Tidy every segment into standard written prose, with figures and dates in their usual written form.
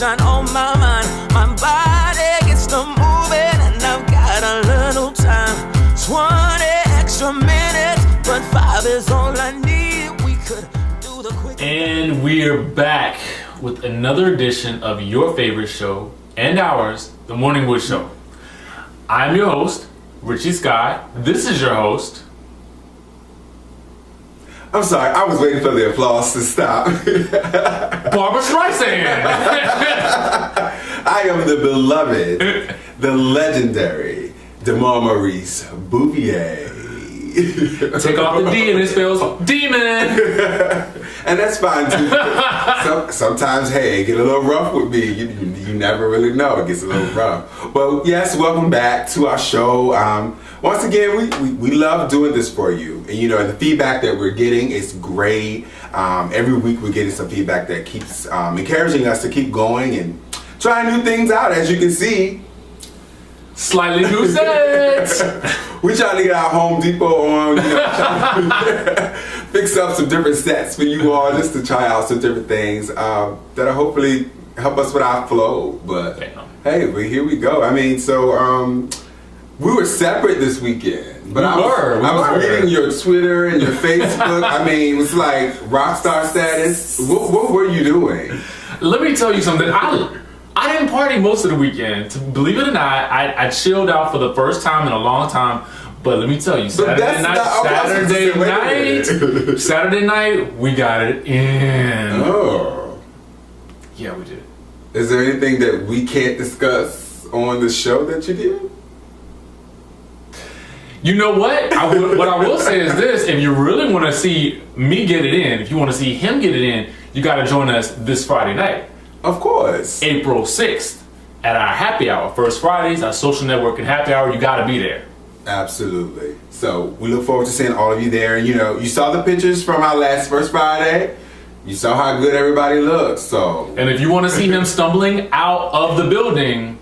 sunshine on my mind. My body gets to moving, and I've got a little time. 20 extra minutes, but 5 is all I need. We could do the quick. And we're back with another edition of your favorite show and ours, The Morning Wood Show. I'm your host, Richie Sky. This is your host. I'm sorry, I was waiting for the applause to stop. Barbara Streisand. I am the beloved, the legendary DeMar Maurice Bouvier. Take off the D and it spells demon. And that's fine too. Sometimes, hey, it get a little rough with me. You never really know. It gets a little rough. But yes, welcome back to our show. Once again, we love doing this for you. And you know, the feedback that we're getting is great. Every week we're getting some feedback that keeps encouraging us to keep going and trying new things out. As you can see, Slightly new sets. we're trying to get our Home Depot on, trying to fix up some different sets for you all, just to try out some different things that'll hopefully help us with our flow. But hey, here we go. I mean, so we were separate this weekend. But I was reading your Twitter and your Facebook. I mean, it was like rock star status. What were you doing? Let me tell you something. I didn't party most of the weekend. Believe it or not, I chilled out for the first time in a long time. But let me tell you, Saturday night, we got it in. Oh. Yeah, we did. Is there anything that we can't discuss on the show that you did? You know what? What I will say is this. If you really want to see me get it in, if you want to see him get it in, you got to join us this Friday night. Of course. April 6th at our happy hour. First Fridays, our social networking happy hour. You got to be there. Absolutely. So we look forward to seeing all of you there. You know, you saw the pictures from our last First Friday. You saw how good everybody looks. So. And if you want to see him stumbling out of the building,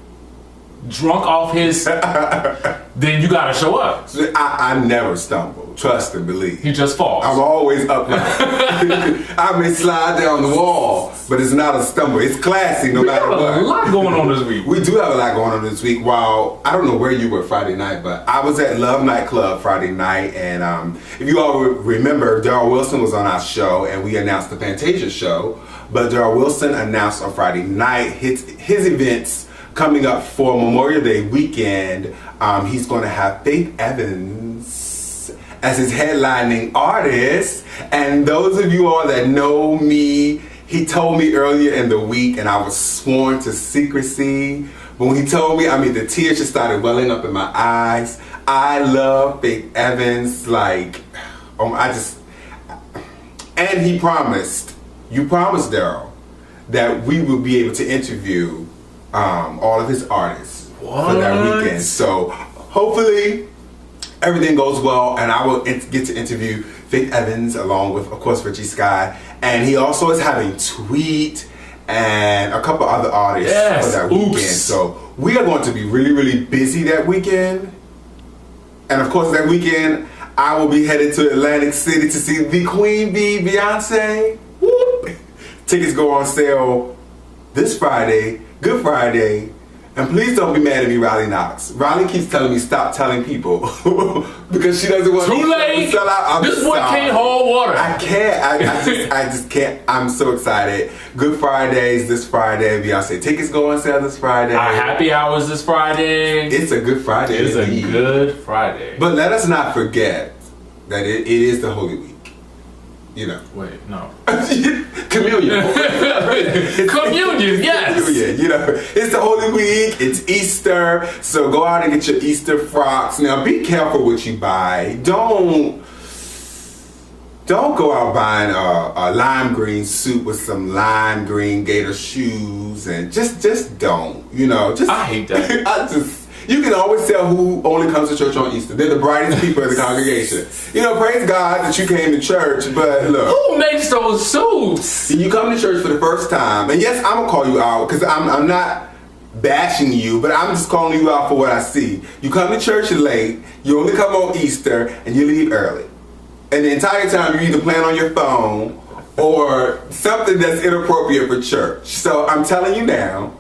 drunk off his, then you got to show up. I never stumble. Trust and believe. He just falls. I'm always upright. I may slide down the wall, but it's not a stumble. It's classy no matter what. We have a lot going on this week. We do have a lot going on this week. While I don't know where you were Friday night, but I was at Love Nightclub Friday night, and if you all remember, Darryl Wilson was on our show, and we announced the Fantasia show. But Darryl Wilson announced on Friday night his events coming up for Memorial Day weekend. He's going to have Faith Evans as his headlining artist. And those of you all that know me, he told me earlier in the week, and I was sworn to secrecy. But when he told me, I mean, the tears just started welling up in my eyes. I love Faith Evans. Like, and he promised, you promised, Darryl, that we will be able to interview all of his artists for that weekend. So hopefully everything goes well, and I will get to interview Faith Evans along with, of course, Richie Sky. And he also is having Tweet and a couple other artists for that weekend. So we are going to be really, really busy that weekend. And of course, that weekend I will be headed to Atlantic City to see the Queen Bee, Beyonce. Whoop. Tickets go on sale this Friday, Good Friday. And please don't be mad at me, Riley Knox. Riley keeps telling me stop telling people because she doesn't want Too late. to sell out. This boy can't hold water. I can't. I just can't. I'm so excited. Good Fridays this Friday. Beyonce tickets go on sale this Friday. Our happy hours this Friday. It's a Good Friday. It's a Good Friday. But let us not forget that it is the Holy Week. You know. Wait, no. Communion. Communion, yes. Communion, you know, it's the Holy Week. It's Easter, so go out and get your Easter frocks. Now, be careful what you buy. Don't go out buying a lime green suit with some lime green gator shoes, and just don't. You know, I hate that. You can always tell who only comes to church on Easter. They're the brightest people in the congregation. You know, praise God that you came to church, but look. Who makes those suits? You come to church for the first time, and yes, I'm going to call you out, because I'm not bashing you, but I'm just calling you out for what I see. You come to church late, you only come on Easter, and you leave early. And the entire time, you're either playing on your phone, or something that's inappropriate for church. So I'm telling you now,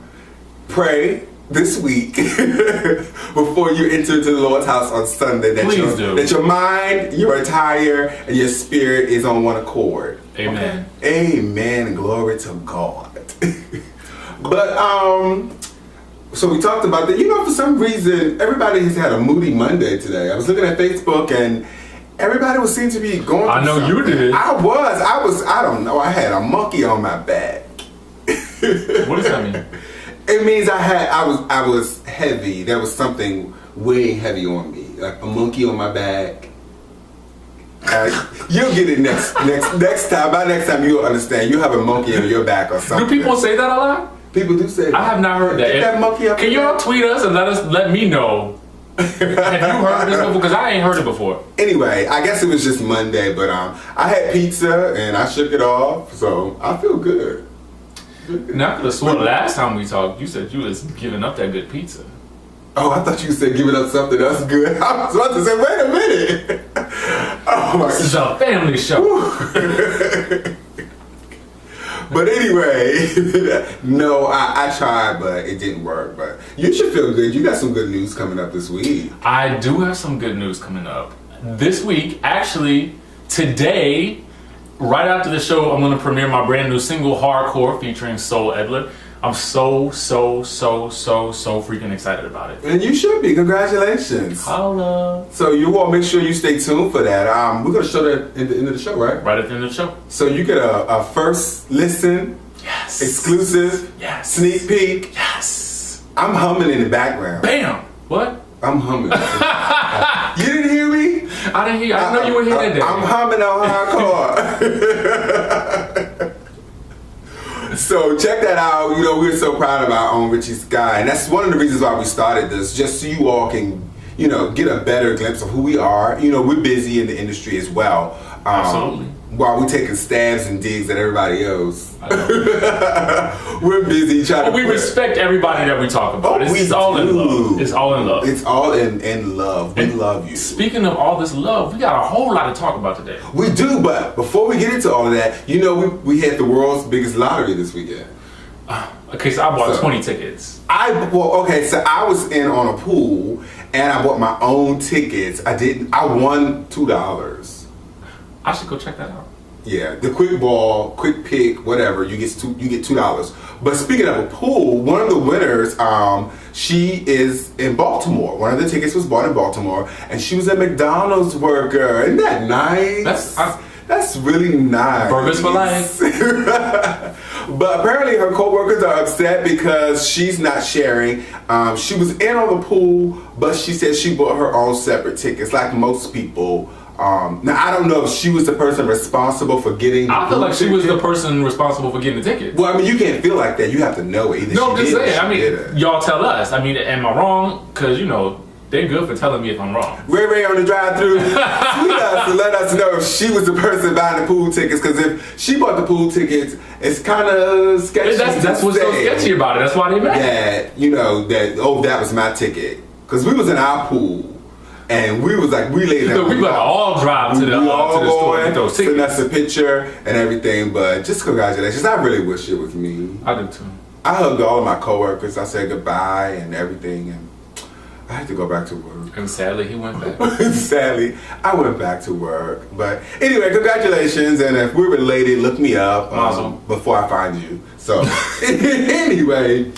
pray this week before you enter into the Lord's house on Sunday that your mind, your attire, and your spirit is on one accord. Amen. Okay? Amen. Glory to God. But so we talked about that. You know, for some reason, everybody has had a moody Monday today. I was looking at Facebook and everybody was seem to be going through I know something. you did. I don't know. I had a monkey on my back. What does that mean? It means I was heavy. There was something weighing heavy on me, like a monkey on my back. You'll get it next time. By next time you'll understand. You have a monkey on your back or something. Do people say that a lot? People do say that. I have not heard that. Get that monkey up. Can y'all tweet us and let me know? Have you heard this before? Because I ain't heard it before. Anyway, I guess it was just Monday, but I had pizza and I shook it off, so I feel good. Now I could have sworn last time we talked, you said you was giving up that good pizza. Oh, I thought you said giving up something else good. I was about to say, wait a minute. Oh my! This is a family show. But anyway, no, I tried, but it didn't work. But you should feel good. You got some good news coming up this week. I do have some good news coming up. This week, actually, today, right after the show, I'm going to premiere my brand new single, Hardcore, featuring Soul Edler. I'm so freaking excited about it. And you should be. Congratulations. Holla. So you all make sure you stay tuned for that. We're going to show that at the end of the show, right? Right at the end of the show. So you get a first listen. Yes. Exclusive. Yes. Sneak peek. Yes. I'm humming in the background. Bam. What? I'm humming. You didn't hear me? I didn't hear. I know you were here that day. I'm humming on Hardcore. So check that out. You know, we're so proud of our own Richie Sky, and that's one of the reasons why we started this, just so you all can, you know, get a better glimpse of who we are. You know, we're busy in the industry as well. Absolutely. While we're taking stabs and digs at everybody else, we're busy trying to. We respect everybody that we talk about. It's all in love. It's all in love. It's all in love. We love you. Speaking of all this love, we got a whole lot to talk about today. We do, but before we get into all of that, you know, we had the world's biggest lottery this weekend. Okay, so I bought 20 tickets. So I was in on a pool and I bought my own tickets. I won $2. I should go check that out. Yeah, the quick ball, quick pick, whatever, you get $2. But speaking of a pool, one of the winners, she is in Baltimore. One of the tickets was bought in Baltimore, and she was a McDonald's worker. Isn't that nice? That's really nice. Burgers for life. But apparently her co-workers are upset because she's not sharing. She was in on the pool, but she said she bought her own separate tickets, like most people. Now I don't know if she was the person responsible for getting the I feel like she was ticket. the person responsible for getting the ticket. Well, I mean, you can't feel like that. You have to know it. Either no, I'm she just did or saying. I she mean, didn't. y'all tell us. I mean, am I wrong? Because, you know, they're good for telling me if I'm wrong. Ray on the drive-thru, tweet us to let us know if she was the person buying the pool tickets. Because if she bought the pool tickets, it's kind of sketchy. That's what's so sketchy about it. That's why they mad. That, you know, that was my ticket. Because we was in our pool. And we was like, we laid down. We better all drive to the store and get those tickets. Send us a picture and everything. But just congratulations. I really wish it was me. I do too. I hugged all of my coworkers. I said goodbye and everything. And I had to go back to work. And sadly, he went back. Sadly, I went back to work. But anyway, congratulations. And if we're related, look me up before I find you. So anyway.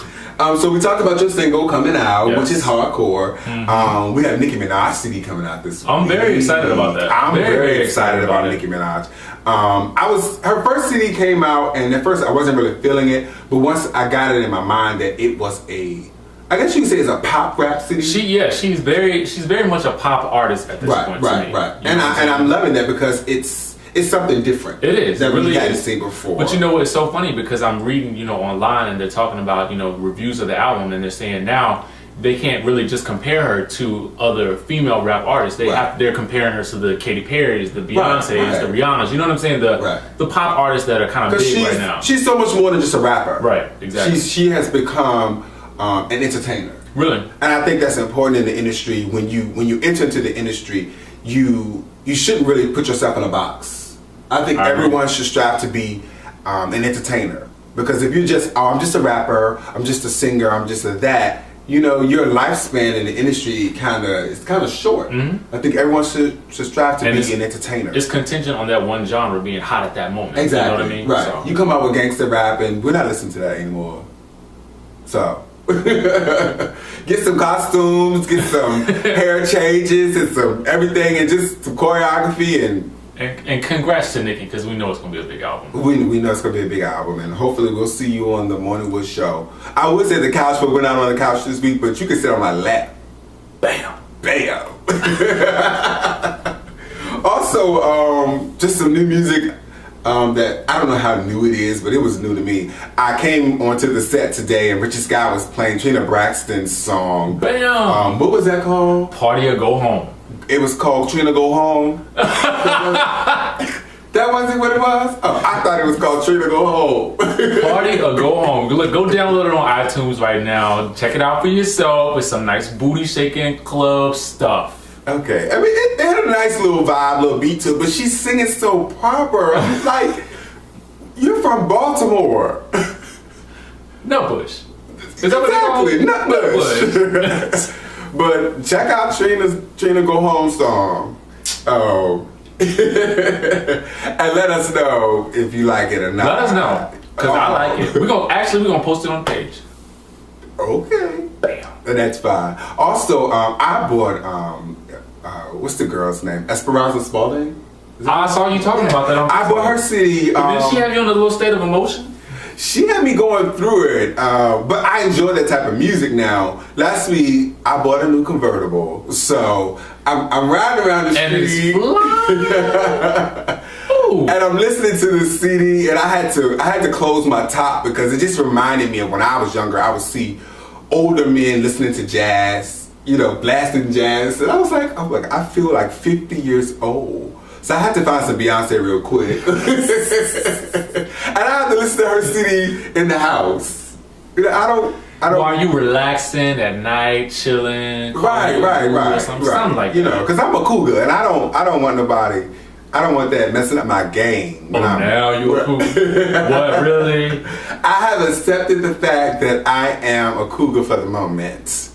So we talked about your single coming out, which is Hardcore. Mm-hmm. We have Nicki Minaj CD coming out this week. I'm very excited about that. I'm very excited about Nicki Minaj. Her first CD came out, and at first I wasn't really feeling it, but once I got it in my mind that it was I guess you could say it's a pop rap CD. She's very much a pop artist at this point. Right. And I'm loving that because it's something different. It is. That it really we hadn't is. seen before. But you know, it's so funny because I'm reading, you know, online and they're talking about, you know, reviews of the album, and they're saying now they can't really just compare her to other female rap artists. They're comparing her to the Katy Perry's, the Beyonce's, the Rihanna's. You know what I'm saying? The pop artists that are kind of big right now. She's so much more than just a rapper. Right. Exactly. She has become an entertainer. Really. And I think that's important in the industry. When you enter into the industry, you shouldn't really put yourself in a box. I think everyone should strive to be an entertainer. Because if you're just, I'm just a rapper, I'm just a singer, I'm just a that, you know, your lifespan in the industry is kind of short. I think everyone should strive to be an entertainer. It's contingent on that one genre being hot at that moment. Exactly. You know what I mean? Right. So. You come out with gangster rap, and we're not listening to that anymore. So, get some costumes, get some hair changes, and some everything, and just some choreography And congrats to Nicki, because we know it's going to be a big album. We know it's going to be a big album, and hopefully we'll see you on the Morning Wood Show. I would say the couch, but we're not on the couch this week, but you can sit on my lap. Bam. Bam. Also, just some new music that, I don't know how new it is, but it was new to me. I came onto the set today, and Richie Scott was playing Trina Braxton's song. Bam. What was that called? Party or Go Home. It was called Trina Go Home. That wasn't what it was? Oh, I thought it was called Trina Go Home. Party or Go Home. Go download it on iTunes right now. Check it out for yourself with some nice booty shaking club stuff. Okay. I mean, it had a nice little vibe, little beat to it, but she's singing so proper. I'm like, you're from Baltimore. Nutbush. Is that what Exactly, Nutbush. But check out Trina Go Home song. Oh. And let us know if you like it or not. Let us know, because I like it. We're gonna post it on the page. Okay. Bam. And that's fine. Also, I bought what's the girl's name? Esperanza Spalding? I saw you talking about that on I bought her CD. Did she have you in a little state of emotion? She had me going through it, but I enjoy that type of music now. Last week, I bought a new convertible, so I'm riding around the street, and I'm listening to the CD, and I had to close my top because it just reminded me of when I was younger. I would see older men listening to jazz, you know, blasting jazz, and I was like, I feel like 50 years old. So I had to find some Beyonce real quick. And I had to listen to her CD in the house. You know, I don't. While you relaxing at night, chilling. Right. Something like that. You know, because I'm a cougar and I don't want nobody. I don't want that messing up my game. Now you a cougar? What, really? I have accepted the fact that I am a cougar for the moment.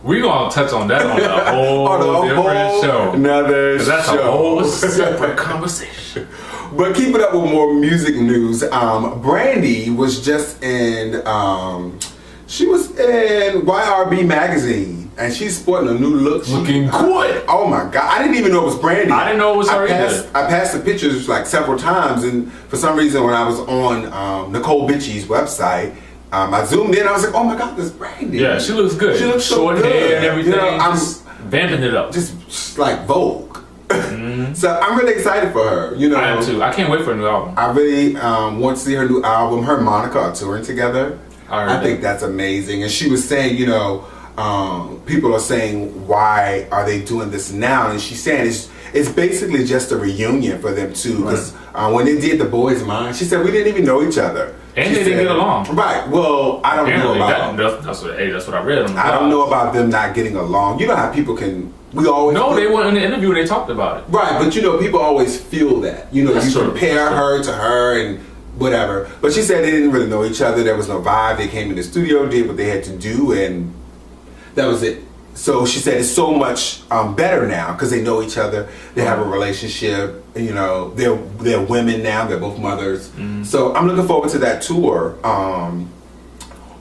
We're going to touch on that on a whole different show. Another show. That's a whole separate conversation. But keeping up with more music news, Brandy was just in, she was in YRB magazine, and she's sporting a new look. Looking good. Oh my God, I didn't even know it was Brandy. I didn't know it was her either. I passed the pictures like several times, and for some reason when I was on Nicole Bitchie's website, I zoomed in, I was like, oh my God, this Brandy. Yeah, she looks good. She looks short so good. hair and everything. You know, I'm vamping it up. just like Vogue. So I'm really excited for her. You know, I am too. I can't wait for a new album. I really want to see her new album. Her and Monica are touring together. I think that's amazing. And she was saying, you know, people are saying, why are they doing this now? And she's saying it's basically just a reunion for them too. Because when they did The Boy's Mind, she said we didn't even know each other. And they didn't get along. Right. Well, I don't know about that's what I read. I don't know about them not getting along. You know how people can. We always they went in the interview and they talked about it. Right, but you know, people always feel that. You know, That's you true. compare her to her and whatever. But she said they didn't really know each other. There was no vibe. They came in the studio, did what they had to do, and that was it. So she said it's so much better now because they know each other. They have a relationship. You know, they're women now. They're both mothers. So I'm looking forward to that tour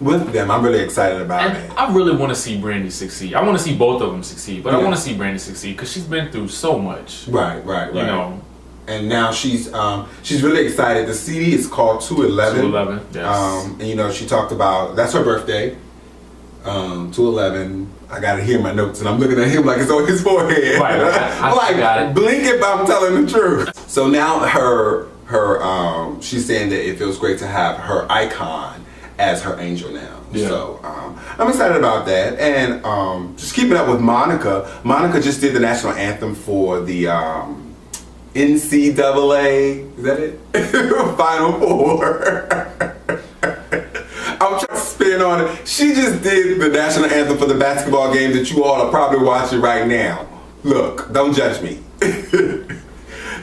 with them. I'm really excited about it. I really want to see Brandy succeed. I want to see both of them succeed, but I want to see Brandy succeed because she's been through so much. Right. You know. And now she's really excited. The CD is called 211. 211, yes. And you know, she talked about, that's her birthday. 211. I gotta hear my notes, and I'm looking at him like it's on his forehead. Right. I got it. Blink if I'm telling the truth. So now her she's saying that it feels great to have her icon as her angel now. Yeah. So I'm excited about that. And just keeping up with Monica. Monica just did the national anthem for the NCAA. Is that it? Final Four. I'm trying to spin on it. She just did the national anthem for the basketball game that you all are probably watching right now. Look, don't judge me.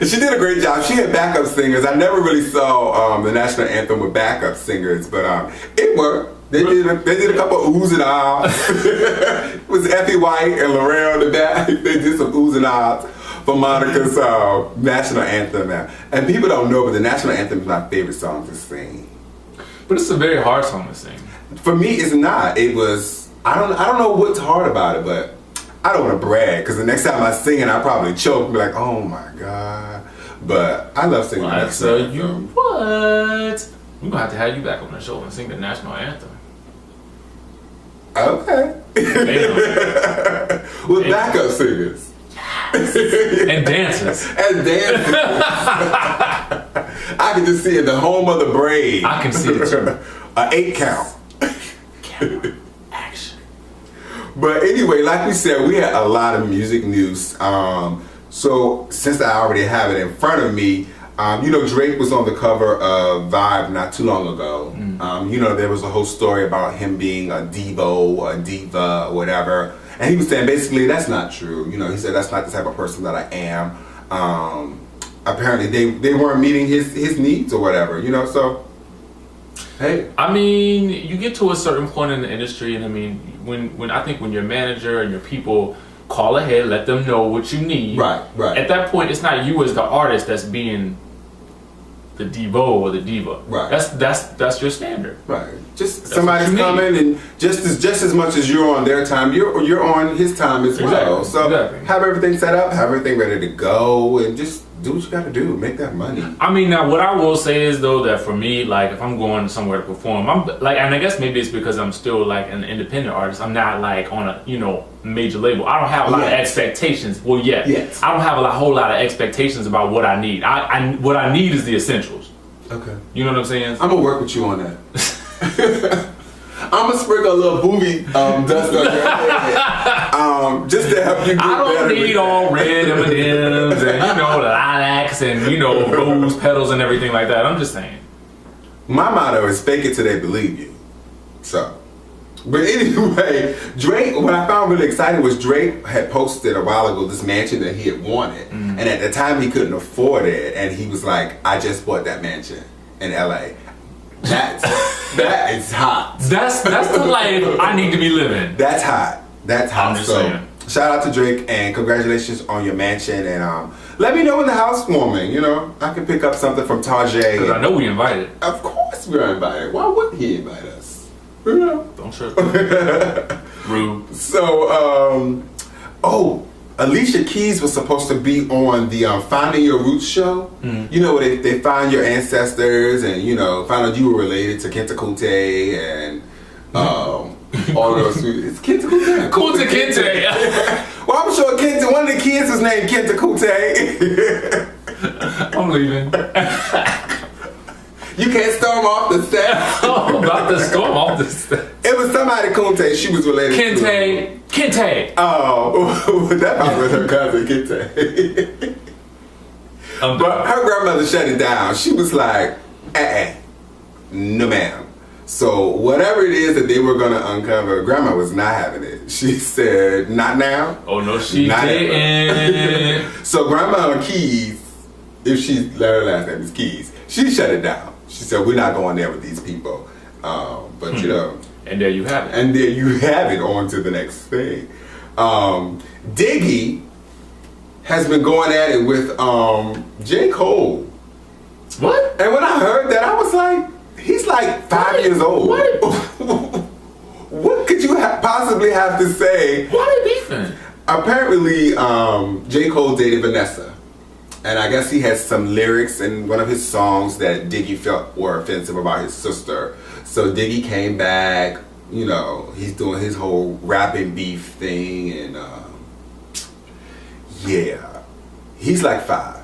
She did a great job. She had backup singers. I never really saw the national anthem with backup singers, but it worked. They did a couple of oohs and ahs. It was Effie White and Laurel in the back. They did some oohs and ahs for Monica's national anthem. And people don't know, but the national anthem is my favorite song to sing. But it's a very hard song to sing. For me, it's not. It was. I don't know what's hard about it, but I don't want to brag because the next time I sing it, I probably choke and be like, "Oh my god!" But I love singing. Well, I tell you what, we're gonna have to have you back on the show and sing the national anthem. Okay. With backup singers. And dancers. And dancers. I can just see it. The home of the brave. I can see it too. An 8 count. Action. But anyway, like we said, we had a lot of music news. So since I already have it in front of me, Drake was on the cover of Vibe not too long ago. There was a whole story about him being a divo, a diva, or whatever. And he was saying basically that's not true. He said that's not the type of person that I am. Apparently they weren't meeting his needs or whatever, so hey. I mean, you get to a certain point in the industry, and I mean, when I think when your manager and your people call ahead, let them know what you need. Right. At that point, it's not you as the artist that's being the divo or the diva. Right. That's your standard. Right. Just somebody's coming, and just as much as you're on their time, you're on his time as well. So have everything set up, have everything ready to go, and just do what you got to do, make that money. I mean, now what I will say is though that for me, like if I'm going somewhere to perform, I'm like, and I guess maybe it's because I'm still like an independent artist. I'm not like on a major label. I don't have a lot of expectations. Well, yes. I don't have a whole lot of expectations about what I need. What I need is the essentials. Okay. You know what I'm saying? I'm gonna work with you on that. I'm gonna sprinkle a little booby dust on your head, just to help you get better. I don't need all red M&Ms and lilacs and rose petals and everything like that. I'm just saying. My motto is fake it till they believe you. So, but anyway, Drake. What I found really exciting was Drake had posted a while ago this mansion that he had wanted, and at the time he couldn't afford it, and he was like, "I just bought that mansion in LA." That is hot. That's the life I need to be living. That's hot. That's hot. I'm just saying. Shout out to Drake and congratulations on your mansion. And let me know when the housewarming. I can pick up something from Tajay. Because I know we invited. Of course we're invited. Why wouldn't he invite us? Don't trip. Rude. So, Alicia Keys was supposed to be on the Finding Your Roots show. Where they find your ancestors and, find out you were related to Kenta Kute and all those. It's Kenta Kute. Kunta Kinte. Well, I'm sure one of the kids is named Kenta Kute. I'm leaving. You can't storm off the set. I'm about to storm off the set. It was somebody Kunte she was related to. Kente. Oh, that probably was her cousin Kente. But her grandmother shut it down. She was like, no ma'am. So whatever it is that they were going to uncover, Grandma was not having it. She said, not now. Oh no, she didn't. So Grandma Keys, if her last name is Keys, she shut it down. She said, we're not going there with these people. But and there you have it. And there you have it. On to the next thing. Diggy has been going at it with J. Cole. What? And when I heard that, I was like, he's like 5 years old. What could you possibly have to say? Why are they beefing? Apparently, J. Cole dated Vanessa. And I guess he has some lyrics in one of his songs that Diggy felt were offensive about his sister. So Diggy came back, he's doing his whole rapping beef thing, and he's like 5.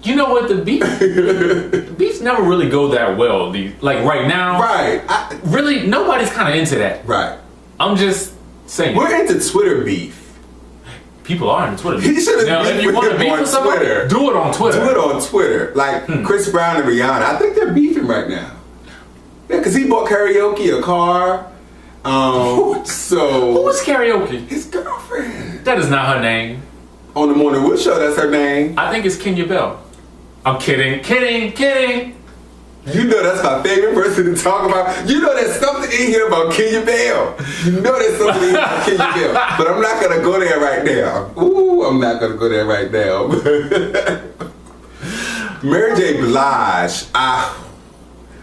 You know what, the beefs never really go that well. Like right now, right? Really, nobody's kind of into that. Right. I'm just saying. We're into Twitter beef. People are into Twitter. He should have if you want to beef with somebody, do it on Twitter. Do it on Twitter. Like Chris Brown and Rihanna. I think they're beefing right now. Yeah, because he bought Karaoke a car. So who was Karaoke? His girlfriend. That is not her name. On the Morning Wood Show, that's her name. I think it's Kenya Bell. I'm kidding. You know that's my favorite person to talk about. You know there's something in here about Kenya Bell. You know there's something in here about Kenya Bell. But I'm not going to go there right now. Ooh, I'm not going to go there right now. Mary J. Blige.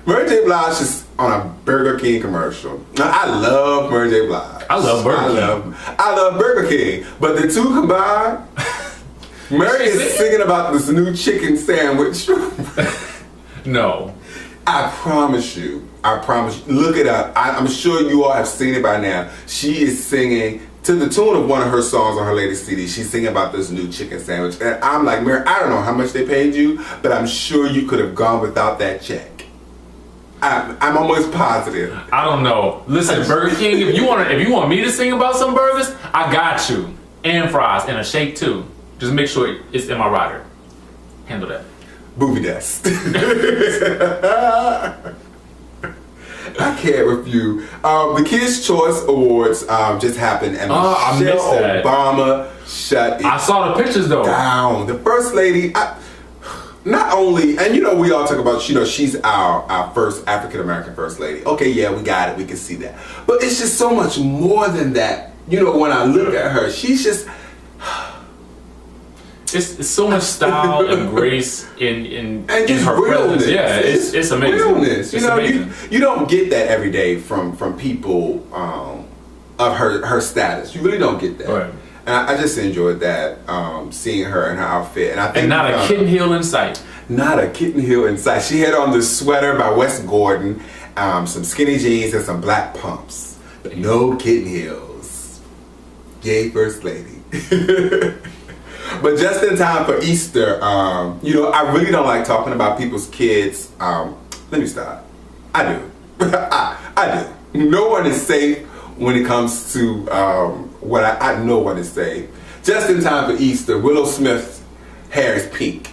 Mary J. Blige is on a Burger King commercial. Now, I love Mary J. Blige. I love Burger King. I love Burger King. But the two combined, Mary is singing about this new chicken sandwich. No. I promise you. Look it up. I'm sure you all have seen it by now. She is singing to the tune of one of her songs on her latest CD. She's singing about this new chicken sandwich. And I'm like, Mary, I don't know how much they paid you, but I'm sure you could have gone without that check. I'm almost positive. I don't know. Listen, Burger King, if you want me to sing about some burgers, I got you. And fries and a shake too. Just make sure it's in my rider. Handle that. Booby dust. I can't with you. The Kids' Choice Awards just happened, and Michelle Obama shut it I saw the pictures though. down. The First Lady, not only, and you know, we all talk about, you know, she's our first African American First Lady. Okay, yeah, we got it. We can see that. But it's just so much more than that. You know, when I look at her, she's just... It's so much style and grace in just her realness. presence. Yeah, it's amazing. Realness. It's you know, amazing. you don't get that every day from people of her status. You really don't get that. Right. And I just enjoyed that, seeing her in her outfit. And I think And not a kitten heel in sight. Not a kitten heel in sight. She had on this sweater by Wes Gordon, some skinny jeans and some black pumps. But no kitten heels. Yay, First Lady. But just in time for Easter, you know, I really don't like talking about people's kids. Let me stop. I do. I do. No one is safe when it comes to what I know one is safe. Just in time for Easter, Willow Smith's hair is pink.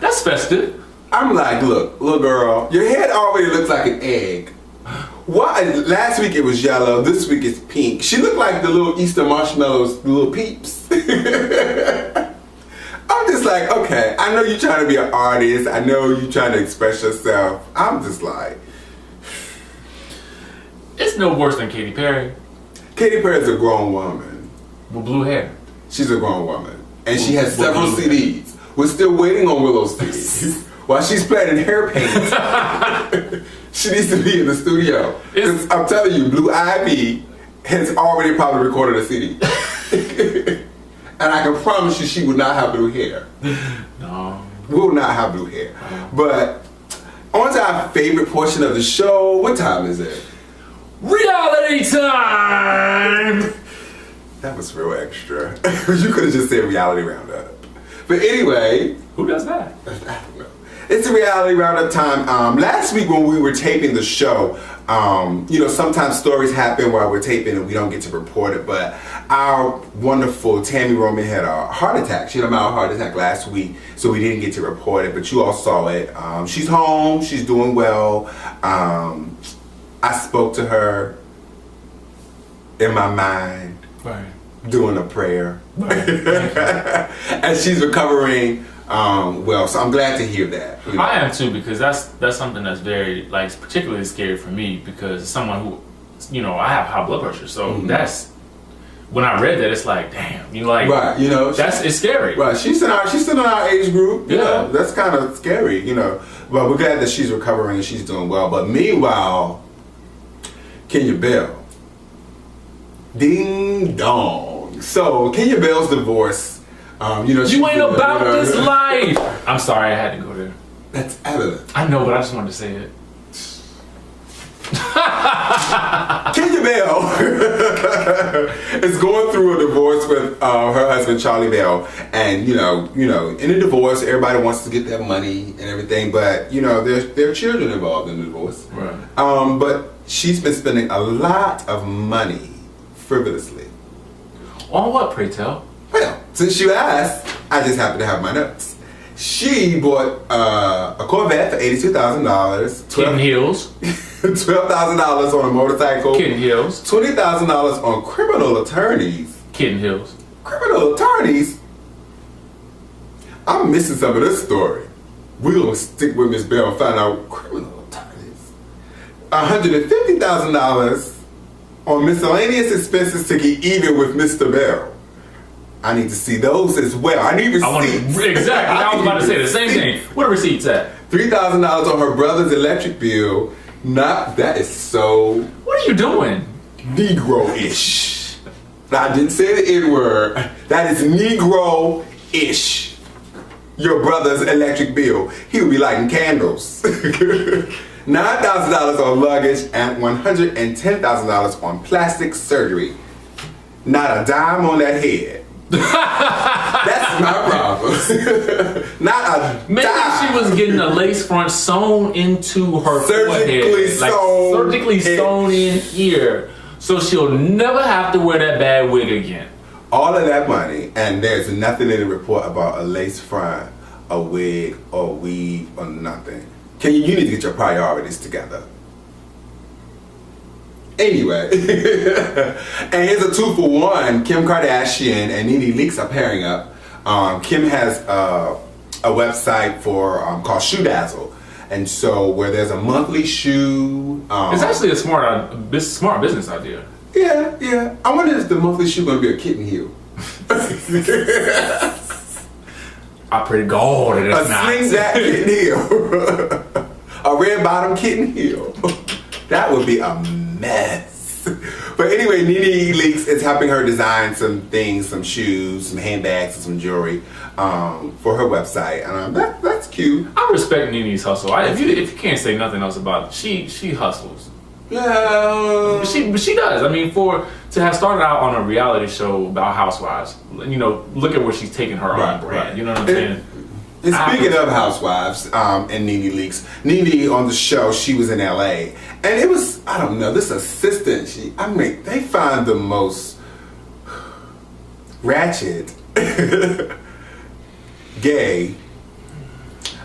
That's festive. I'm like, look, little girl, your head already looks like an egg. Why? Last week it was yellow. This week it's pink. She looked like the little Easter marshmallows, the little peeps. I'm just like, okay, I know you're trying to be an artist. I know you're trying to express yourself. I'm just like... It's no worse than Katy Perry. Katy Perry's a grown woman. With blue hair. She's a grown woman. And she has several CDs. We're still waiting on Willow's CDs. While she's planning hair paint, she needs to be in the studio. Because I'm telling you, Blue Ivy has already probably recorded a CD. And I can promise you she would not have blue hair. No. Will not have blue hair. But on to our favorite portion of the show. What time is it? Reality time! That was real extra. You could have just said reality roundup. But anyway. Who does that? I don't know. It's a reality roundup time. Last week when we were taping the show, you know, sometimes stories happen while we're taping and we don't get to report it, but our wonderful Tammy Roman had a heart attack. She had a mild heart attack last week, so we didn't get to report it, but you all saw it. She's home. She's doing well. I spoke to her in my mind, Right. doing a prayer. Right. And she's recovering well, so I'm glad to hear that. You know? I am too, because that's something that's very, like, particularly scary for me, because as someone who, you know, I have high blood pressure, so that's, when I read that, it's like, damn, you know, like, right, you know, it's scary. Right, she's still in our age group, you Yeah. know, that's kind of scary, you know, but we're glad that she's recovering and she's doing well. But meanwhile, Kenya Bell, ding dong. So Kenya Bell's divorce. You know, You ain't about this life. I'm sorry, I had to go there. That's evident. I know, but I just wanted to say it. Kenya Bell is going through a divorce with her husband Charlie Bell, and you know, in a divorce, everybody wants to get their money and everything, but you know, there are children involved in the divorce. Right. But she's been spending a lot of money frivolously. On what, pray tell? Well, since you asked, I just happen to have my notes. She bought a Corvette for $82,000. Kitten heels. $12,000 on a motorcycle. Kitten heels. $20,000 on criminal attorneys. Kitten heels. criminal attorneys. I'm missing some of this story. We're gonna stick with Miss Bell and find out criminal attorneys. $150,000 on miscellaneous expenses to get even with Mr. Bell. I need to see those as well. I need receipts. Exactly. I was about to say the same thing. What are receipts at? $3,000 on her brother's electric bill. That is so. What are you doing? Negro-ish. I didn't say the N-word. That is Negro-ish. Your brother's electric bill. He would be lighting candles. $9,000 on luggage and $110,000 on plastic surgery. Not a dime on that head. That's my problem. Not a Maybe dime. she was getting a lace front sewn into her forehead. Surgically sewn in here. So she'll never have to wear that bad wig again. All of that money, and there's nothing in the report about a lace front, a wig, or weave, or nothing. You need to get your priorities together. Anyway, and here's a 2-for-1. Kim Kardashian and Nene Leakes are pairing up. Kim has a website called Shoe Dazzle, and so where there's a monthly shoe. It's actually a smart business idea. Yeah. I wonder if the monthly shoe going to be a kitten heel. I pray to God it is A not. slingback kitten heel. A red bottom kitten heel. That would be a mess. But anyway, Nene Leakes is helping her design some things, some shoes, some handbags, and some jewelry for her website. That's cute. I respect Nene's hustle. If you can't say nothing else about it, she hustles. Yeah. She does. I mean, to have started out on a reality show about housewives, look at where she's taken her own brand. Right. You know what I'm saying? And speaking of housewives and Nene Leakes, Nene on the show, she was in LA, and it was, I don't know, this assistant, they find the most ratchet, gay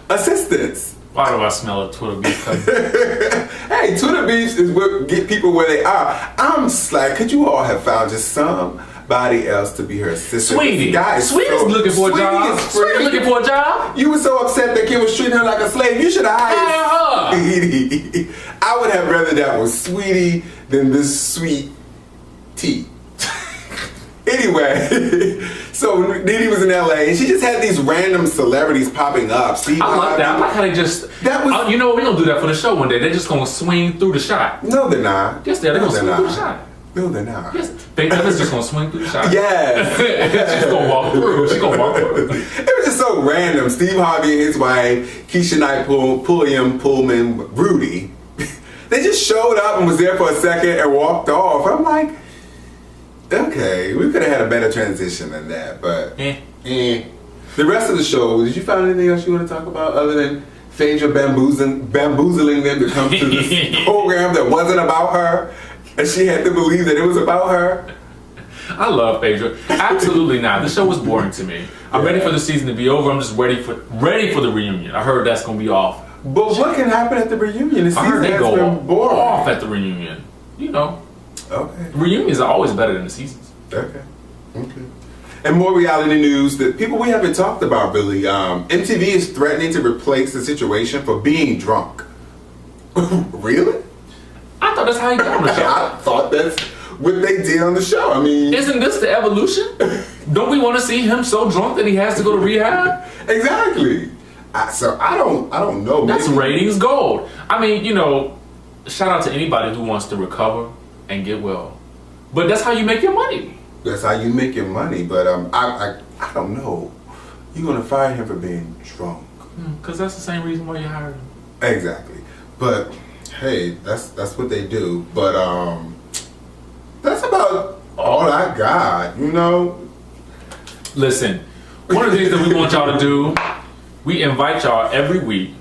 assistants. Why do I smell a Twitter beef? Hey, Twitter beefs is what get people where they are. I'm just like, could you all have found just somebody else to be her assistant? Sweetie. Sweetie's looking for a job. Sweetie's looking for a job. You were so upset that Kim was treating her like a slave. You should have hired Sweetie. I would have rather that was Sweetie than this sweet tea. Anyway, so Nene was in LA and she just had these random celebrities popping up. I love that. I like how they just. You know what? We're going to do that for the show one day. They're just going to swing through the shot. No, they're not. Yes, they're going to swing through the shot. No, they're not. Yes, Faith Evans just going to swing through the shot. Yes. She's going to walk through. She's going to walk through. It was just so random. Steve Harvey and his wife, Keisha Knight Pullman, Rudy, they just showed up and was there for a second and walked off. I'm like, okay, we could have had a better transition than that, but The rest of the show, did you find anything else you want to talk about other than Phaedra bamboozling them to come to this program that wasn't about her, and she had to believe that it was about her? I love Phaedra. Absolutely not. The show was boring to me. I'm ready for the season to be over. I'm just ready for the reunion. I heard that's gonna be off. But what can happen at the reunion? The I heard season they has been boring. off at the reunion. Okay. Reunions are always better than the seasons. Okay. And more reality news that people we haven't talked about really. MTV is threatening to replace the situation for being drunk. Really? I thought that's how you got on the show. I thought that's what they did on the show. I mean, isn't this the evolution? Don't we want to see him so drunk that he has to go to rehab? Exactly. So I don't know. That's ratings gold. I mean, shout out to anybody who wants to recover and get well. But that's how you make your money. That's how you make your money. But I don't know. You're gonna fire him for being drunk. Because that's the same reason why you hired him. Exactly. But hey, that's what they do. But that's about all I got. Listen, one of the things that we want y'all to do, we invite y'all every week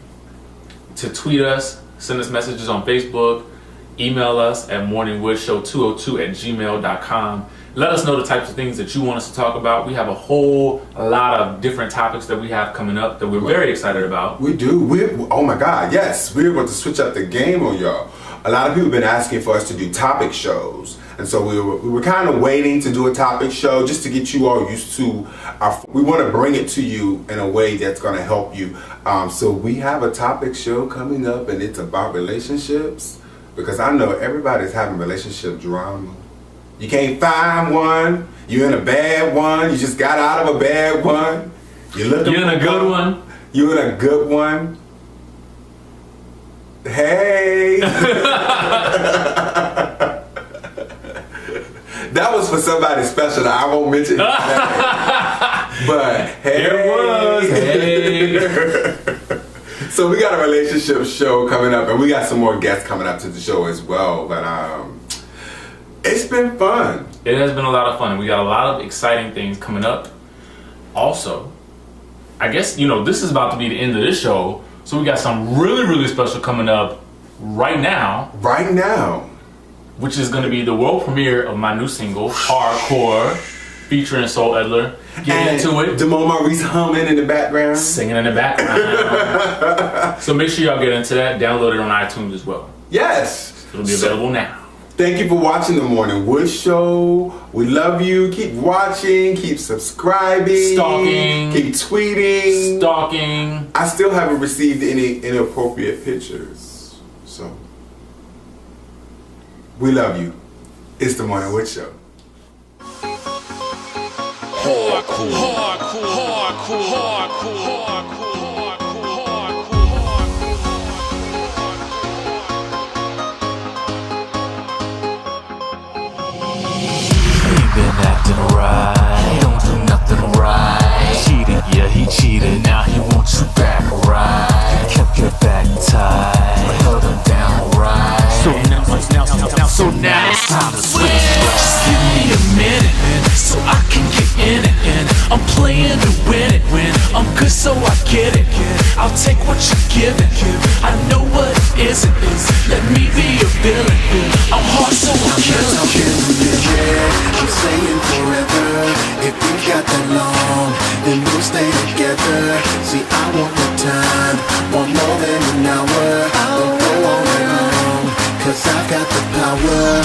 to tweet us, send us messages on Facebook, email us at morningwoodshow202@gmail.com. Let us know the types of things that you want us to talk about. We have a whole lot of different topics that we have coming up that we're very excited about. We do. Oh my God, yes. We're going to switch up the game on y'all. A lot of people have been asking for us to do topic shows. And so we were kind of waiting to do a topic show just to get you all used to we want to bring it to you in a way that's going to help you. So we have a topic show coming up, and it's about relationships, because I know everybody's having relationship drama. You can't find one. You're in a bad one. You just got out of a bad one. You're in a good one. You're in a good one. Hey. That was for somebody special that I won't mention his name. But hey. There it was. Hey. So we got a relationship show coming up, and we got some more guests coming up to the show as well. But it's been fun. It has been a lot of fun, and we got a lot of exciting things coming up. Also, I guess, this is about to be the end of this show, so we got something really, really special coming up right now. Right now. Which is going to be the world premiere of my new single, Hardcore, featuring Soul Edler. Get into it. Demone Maurice humming in the background. Singing in the background. So make sure y'all get into that. Download it on iTunes as well. Yes. It'll be available now. Thank you for watching The Morning Wood Show. We love you. Keep watching. Keep subscribing. Stalking. Keep tweeting. Stalking. I still haven't received any inappropriate pictures. So, we love you. It's The Morning Wood Show. Hardcore, hardcore, hardcore, hardcore, hardcore. Been acting right, don't do nothing right. Cheated, yeah, he cheated, now he wants you back, right? You kept your back tight, but held him down, right? So now it's time to switch. Just give me a minute, so I can get in it. I'm playing to win it. I'm good, so I get it. I'll take what you're giving. I know what it isn't. Let me be a villain. I'm hard, so I'll kill it. I'm saying forever. If we got that long, then we'll stay together. See, I want more time, want more than an hour. Don't go on and on, 'cause I've got the power.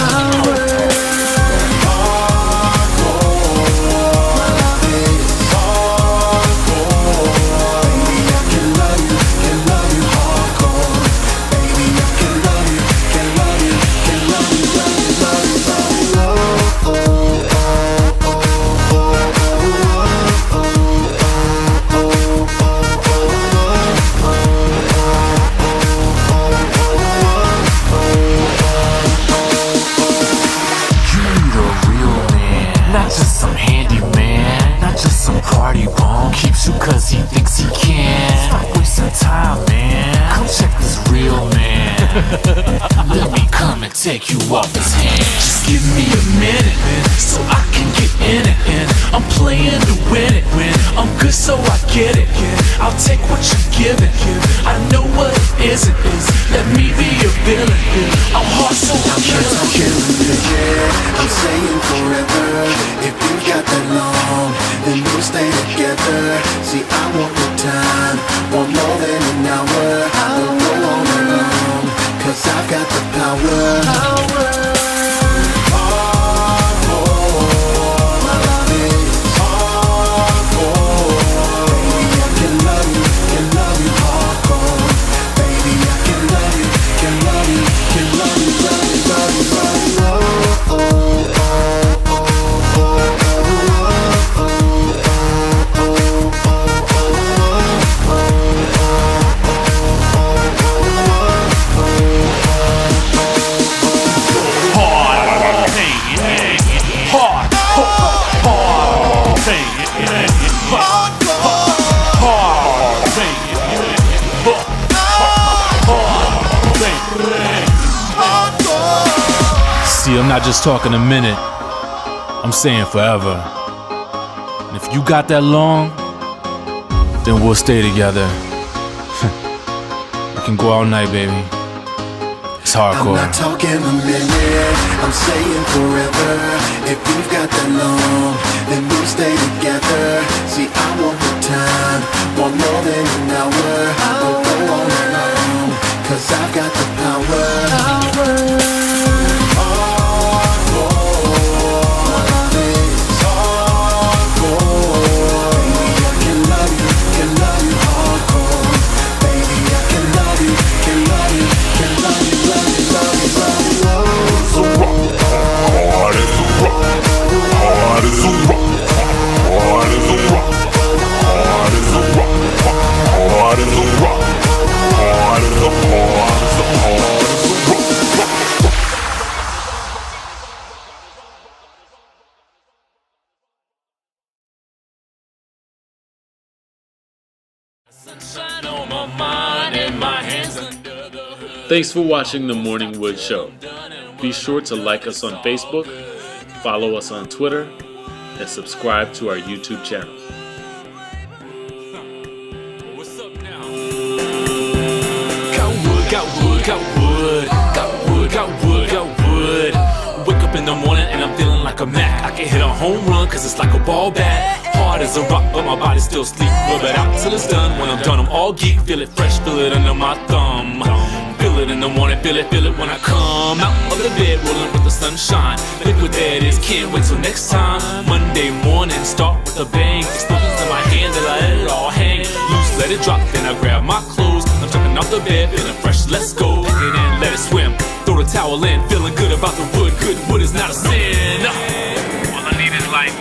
Cause he thinks he can. Stop wasting time, man. Come check this real man. Let me come and take you off his hands. Just give me a minute, so I can get in it. I'm playing to win it. I'm good, so I get it. I'll take what you're giving. I know what it isn't. Let me be a villain. I'm hard, so I'll kill it. I'm saying forever. If you got that long, then we'll stay together. See, I want more time, want more than an hour. Don't go on and on, 'cause I've got the power. See, I'm not just talking a minute, I'm saying forever. And if you got that long, then we'll stay together. We can go all night, baby. It's hardcore. I'm not talking a minute, I'm saying forever. If you've got that long, then we'll stay together. See, I want more time, want more than an hour. Don't go on and on, 'cause I've got the power. Thanks for watching The Morning Wood Show. Be sure to like us on Facebook, follow us on Twitter, and subscribe to our YouTube channel. What's up now? Got wood, got wood, got wood, got wood, got wood, got wood. Wake up in the morning and I'm feeling like a Mac. I can hit a home run cause it's like a ball bat. Hard as a rock but my body still sleep. Rub it out till it's done. When I'm done I'm all geek. Feel it fresh, feel it under my thumb. Feel it in the morning, feel it when I come out of the bed, rolling with the sunshine. Liquid that is, can't wait till next time. Monday morning, start with a bang. Explosions in my hand that I let it all hang. Loose, let it drop, then I grab my clothes. I'm jumping off the bed, feeling fresh, let's go. Get in, let it swim, throw the towel in. Feeling good about the wood, good wood is not a sin. All I need is light.